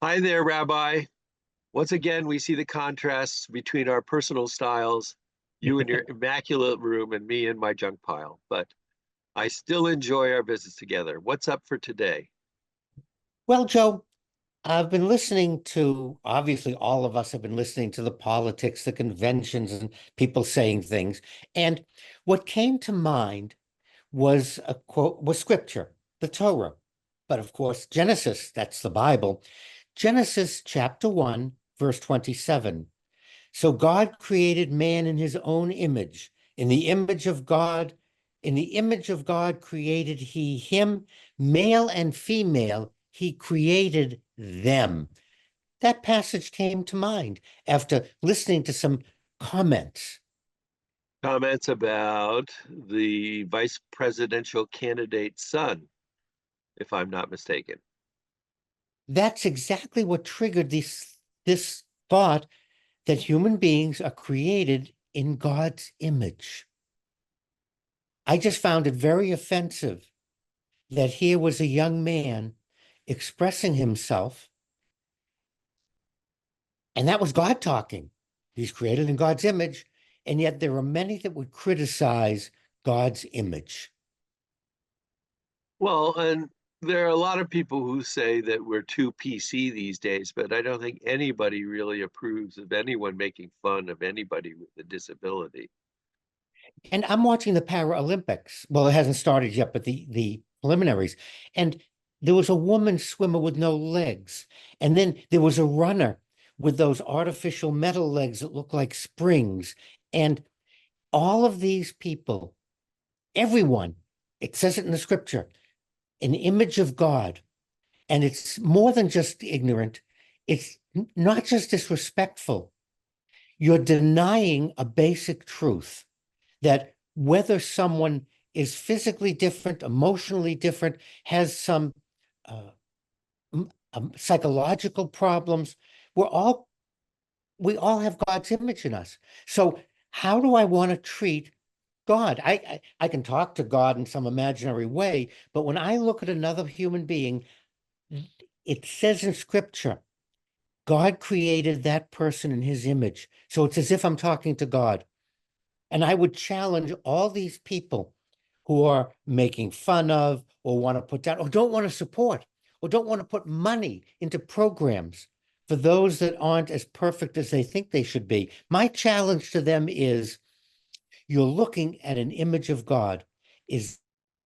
Hi there, Rabbi. Once again, we see the contrasts between our personal styles, you in your immaculate room and me in my junk pile. But I still enjoy our visits together. What's up for today? Well, Joe, I've been listening to, obviously, all of us have been listening to the politics, the conventions, and people saying things. And what came to mind was a quote, was scripture, the Torah. But of course, Genesis, that's the Bible. Genesis chapter 1, verse 27. So God created man in his own image. In the image of God, in the image of God created he him, male and female, he created them. That passage came to mind after listening to some comments. Comments about the vice presidential candidate's son, if I'm not mistaken. That's exactly what triggered this thought that human beings are created in God's image. I just found it very offensive that here was a young man expressing himself, and that was God talking. He's created in God's image, and yet there are many that would criticize God's image. Well, and there are a lot of people who say that we're too PC these days, but I don't think anybody really approves of anyone making fun of anybody with a disability. And I'm watching the Paralympics. Well, it hasn't started yet, but the preliminaries. And there was a woman swimmer with no legs. And then there was a runner with those artificial metal legs that look like springs. And all of these people, everyone, it says it in the scripture, an image of God. And it's more than just ignorant. It's not just disrespectful. You're denying a basic truth that whether someone is physically different, emotionally different, has some uh, psychological problems, we all have God's image in us. So how do I want to treat God? I can talk to God in some imaginary way, but when I look at another human being, it says in scripture, God created that person in his image. So it's as if I'm talking to God. And I would challenge all these people who are making fun of or want to put down or don't want to support or don't want to put money into programs for those that aren't as perfect as they think they should be. My challenge to them is you're looking at an image of God. Is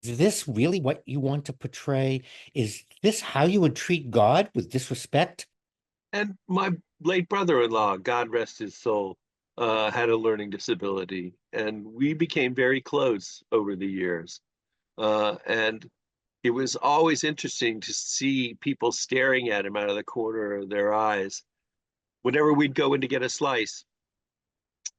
this really what you want to portray? Is this how you would treat God, with disrespect? And my late brother-in-law, God rest his soul, had a learning disability, and we became very close over the years. And it was always interesting to see people staring at him out of the corner of their eyes. Whenever we'd go in to get a slice,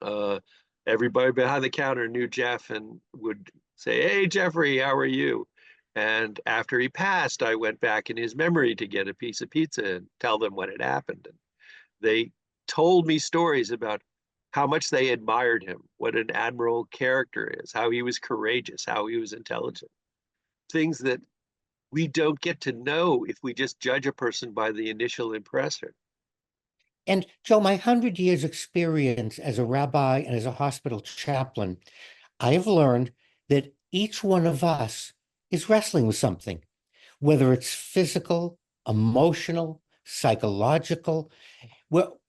uh, everybody behind the counter knew Jeff and would say, "Hey, Jeffrey, how are you?" And after he passed, I went back in his memory to get a piece of pizza and tell them what had happened. And they told me stories about how much they admired him, what an admirable character is, how he was courageous, how he was intelligent. Things that we don't get to know if we just judge a person by the initial impression. And Joe, my 100 years experience as a rabbi and as a hospital chaplain, I have learned that each one of us is wrestling with something, whether it's physical, emotional, psychological.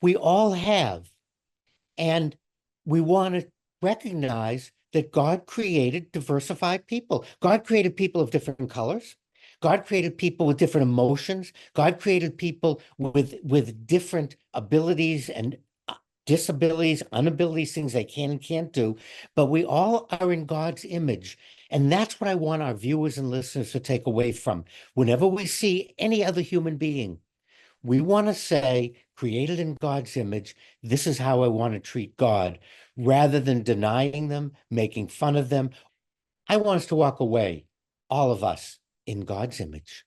We all have. And we want to recognize that God created diversified people. God created people of different colors. God created people with different emotions. God created people with different abilities and disabilities, unabilities, things they can and can't do. But we all are in God's image. And that's what I want our viewers and listeners to take away from. Whenever we see any other human being, we want to say, created in God's image, this is how I want to treat God, rather than denying them, making fun of them. I want us to walk away, all of us, in God's image.